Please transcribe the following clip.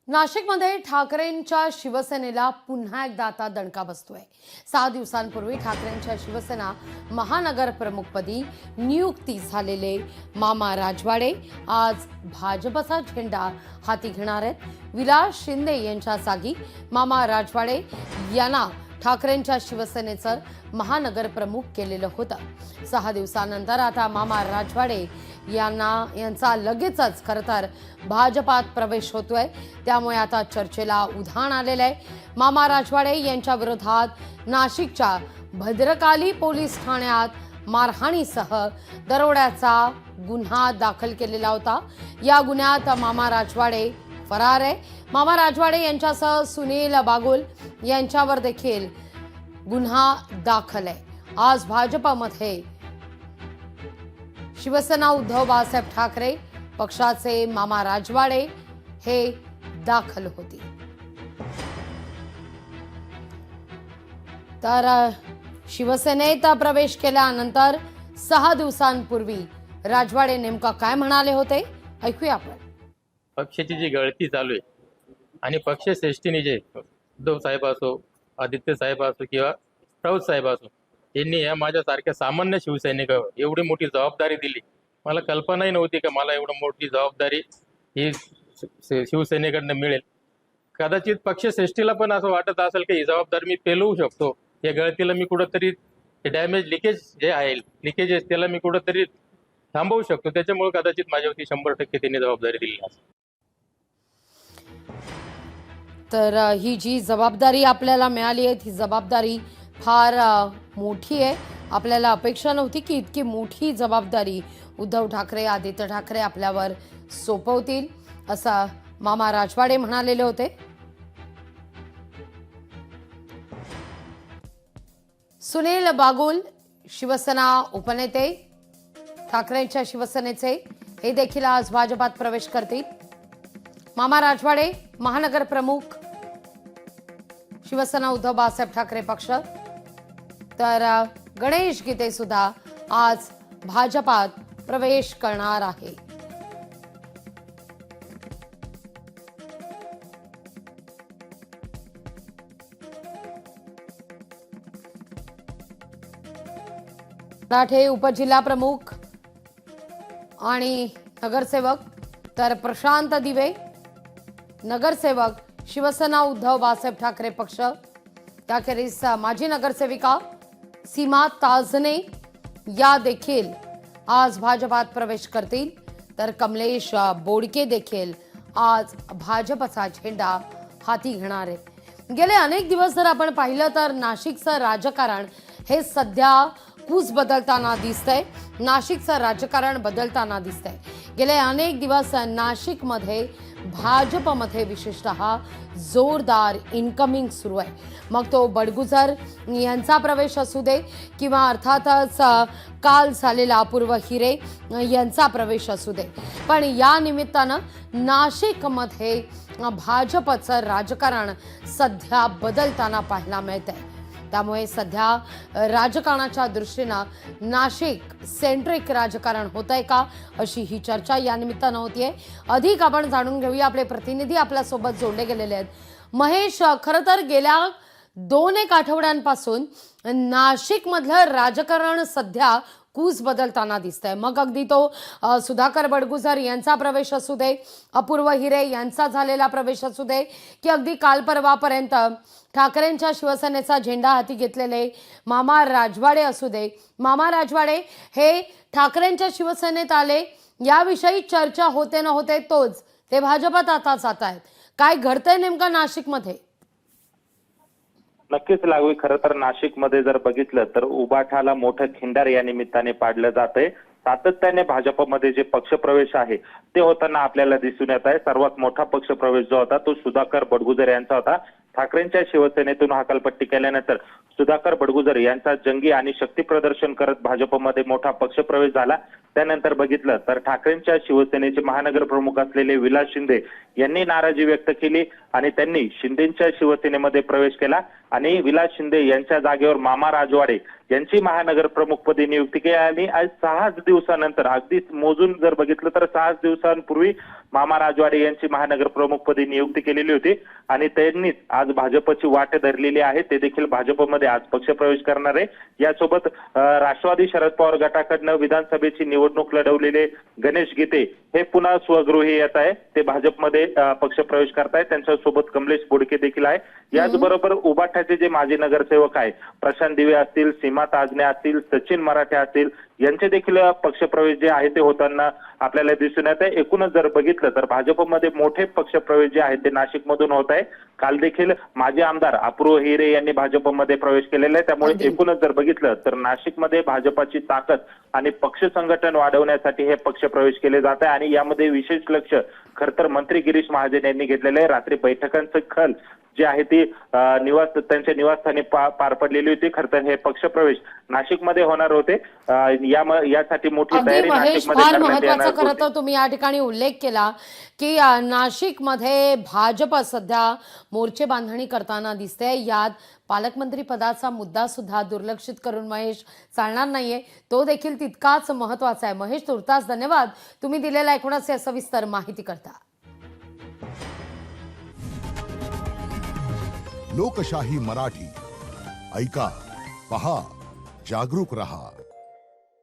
नाशिकमध्ये ठाकरेंच्या शिवसेनेला पुन्हा एकदा आता दणका बसतोय। 6 दिवसांपूर्वी ठाकरेंच्या शिवसेना महानगर प्रमुखपदी नियुक्ती झालेले मामा राजवाडे आज भाजपचा झेंडा हाती घेणार आहेत। विलास शिंदे यांच्या जागी मामा राजवाडे यांना ठाकरेंच्या शिवसेनेचं महानगर प्रमुख केलेलं होतं। 6 दिवसांनंतर आता मामा राजवाडे यांचा लगेचच खरं तर भाजपात प्रवेश होतोय। त्यामुळे आता चर्चेला उधाण आलेलं आहे। मामा राजवाडे यांच्या विरोधात नाशिकच्या भद्रकाली पोलीस ठाण्यात मारहाणीसह दरोड्याचा गुन्हा दाखल केलेला होता। या गुन्ह्यात मामा राजवाडे फरार आहे। मामा राजवाडे यांच्यासह सुनील बागुल यांच्यावर देखील गुन्हा दाखल आहे। आज भाजपमध्ये शिवसेना उद्धव बाळासाहेब ठाकरे पक्षाचे मामा राजवाडे हे दाखल होते। तर शिवसेनेत प्रवेश केल्यानंतर 6 दिवसांपूर्वी राजवाडे नेमका काय म्हणाले होते ऐकूया आपण। पक्षाची जी गळती चालू आहे आणि पक्षश्रेष्ठीने जे उद्धव साहेब असो, आदित्य साहेब असो किंवा राऊत साहेब असो, यांनी या माझ्यासारख्या सामान्य शिवसैनिकावर एवढी मोठी जबाबदारी दिली। मला कल्पनाही नव्हती की मला एवढी मोठी जबाबदारी ही शिवसेनेकडनं मिळेल। कदाचित पक्षश्रेष्ठीला पण असं वाटत असेल की ही जबाबदारी मी पेलवू शकतो, या गळतीला मी कुठंतरी डॅमेज लिकेज जे आहे लिकेजेस त्याला मी कुठंतरी थांबवू शकतो, त्याच्यामुळे कदाचित माझ्यावरती 100% त्यांनी जबाबदारी दिली असेल। तर ही जी जबाबदारी आपल्याला मिळाली आहे ती जबाबदारी फार मोठी आहे। आपल्याला अपेक्षा नव्हती की इतकी मोठी जबाबदारी उद्धव ठाकरे आदित्य ठाकरे आपल्यावर सोपवतील असं मामा राजवाडे म्हणालेले होते। सुनील बागुल शिवसेना उपनेते ठाकरेंच्या शिवसेनेचे हे देखील आज भाजपात प्रवेश करतील। मामा राजवाडे महानगर प्रमुख शिवसेना उद्धव बाळासाहेब ठाकरे पक्ष। तर गणेश गीते सुद्धा आज भाजपात प्रवेश करणार आहे। मराठे उपजिल्हा प्रमुख आणि नगरसेवक तर प्रशांत दिवे नगरसेवक शिवसेना उद्धव बाळासाहेब ठाकरे पक्ष। त्याखेरीज माजी नगरसेविका सीमा ताजने या देखील आज भाजपात प्रवेश करतील। तर कमलेश बोडके देखील आज भाजपचा झेंडा हाती घेणार आहेत। गेले अनेक दिवस जर आपण पाहिलं तर नाशिकचं राजकारण हे सध्या कूच बदलताना दिसतंय। नाशिकचं राजकारण बदलताना दिसतंय। गेले अनेक दिवस नाशिकमध्ये भाजपमध्ये विशेषतः जोरदार इनकमिंग सुरू आहे। मग तो बडगुजर यांचा प्रवेश असू दे किंवा अर्थातच काल झालेला अपूर्व हिरे यांचा प्रवेश असू दे, पण या निमित्तानं नाशिकमध्ये भाजपचं राजकारण सध्या बदलताना पाहायला मिळतंय। त्यामुळे सध्या राजकारणाच्या दृष्टीनं नाशिक सेंट्रिक राजकारण होतंय का अशी ही चर्चा या निमित्तानं होतीये। अधिक आपण जाणून घेऊया। आपले प्रतिनिधी आपल्यासोबत जोडले गेलेले आहेत। महेश, खरं तर गेल्या 2-1 आठवड्यांपासून नाशिकमधलं राजकारण सध्या कूच बदलताना दिसतंय। मग अगदी तो सुधाकर बडगुजर यांचा प्रवेश असू दे, अपूर्व हिरे यांचा झालेला प्रवेश असू दे, की अगदी काल परवापर्यंत ठाकरेंच्या शिवसेनेचा झेंडा हाती घेतलेले मामा राजवाडे असू दे। मामा राजवाडे हे ठाकरेंच्या शिवसेनेत आले याविषयी चर्चा होते न होते तोच ते भाजपात आता जात आहेत। काय घडतंय नेमकं नाशिकमध्ये? नक्कीच लागवी। खरं तर नाशिकमध्ये जर बघितलं तर उबाठाला मोठं खिंडार या निमित्ताने पाडलं जातंय। सातत्याने भाजपमध्ये जे पक्षप्रवेश आहे ते होताना आपल्याला दिसून येत आहे। सर्वात मोठा पक्षप्रवेश जो होता तो सुधाकर बडगुजर यांचा होता। ठाकरेंच्या शिवसेनेतून हकालपट्टी केल्यानंतर सुधाकर बडगुजर यांचा जंगी आणि शक्ती प्रदर्शन करत भाजपमध्ये मोठा पक्षप्रवेश झाला। त्यानंतर बघितलं तर ठाकरेंच्या शिवसेनेचे महानगर प्रमुख असलेले विलास शिंदे यांनी नाराजी व्यक्त केली आणि त्यांनी शिंदेच्या शिवसेनेमध्ये प्रवेश केला आणि विलास शिंदे यांच्या जागेवर मामा राजवाडे यांची महानगर प्रमुखपदी नियुक्ती केली आणि आज 6 दिवसानंतर, अगदीच मोजून जर बघितलं तर 6 दिवसांपूर्वी मामा राजवाडे यांची महानगर प्रमुखपदी नियुक्ती केलेली होती आणि त्यांनीच आज भाजपची वाट धरलेली आहे. ते देखील भाजपमध्ये आज पक्षप्रवेश करणार आहे. यासोबत राष्ट्रवादी शरद पवार गटाकडनं विधानसभेची निवडणूक लढवलेले गणेश गीते हे पुन्हा स्वगृही येत आहे. ते भाजपमध्ये पक्षप्रवेश करतायत. त्यांच्यासोबत कमलेश बोडके देखील आहे. याचबरोबर उबाठाचे जे माजी नगरसेवक आहे, प्रशांत दिवे असतील, सीमा ताजने असतील, सचिन मराठे असतील, यांचे देखील पक्षप्रवेश जे आहे ते होताना आपल्याला दिसून येत आहे. एकूणच जर बघितलं तर भाजपमध्ये मोठे पक्षप्रवेश जे आहेत ते नाशिकमधून होत आहे. काल देखील माजी आमदार अपूर्व हिरे यांनी भाजपमध्ये प्रवेश केलेला आहे. त्यामुळे एकूणच जर बघितलं तर नाशिकमध्ये भाजपाची ताकद आणि पक्ष संघटन वाढवण्यासाठी हे पक्षप्रवेश केले जात आहे आणि यामध्ये विशेष लक्ष खर तर मंत्री गिरीश महाजन यांनी घेतलेलं आहे. रात्री बैठकांचं खल जे आहे ती त्यांच्या निवासस्थानी पार पडलेली होती. खरं तर हे पक्षप्रवेश नाशिकमध्ये होणार होते. यासाठी मोठी अगदी तयारी महेश, नाशिकमध्ये फार करण्यात येणार महत्वाचा खरं होती. तर तुम्ही या ठिकाणी उल्लेख केला की नाशिकमध्ये भाजप सध्या मोर्चे बांधणी करताना दिसते. यात पालकमंत्री पदाचा मुद्दा सुद्धा दुर्लक्षित करून महेश चालणार नाहीये. तो देखील तितकाच महत्वाचा आहे. महेश, तुर्तास धन्यवाद तुम्ही दिलेल्या एकूणच या सविस्तर माहिती करता. लोकशाही मराठी ऐका, पहा, जागरूक रहा.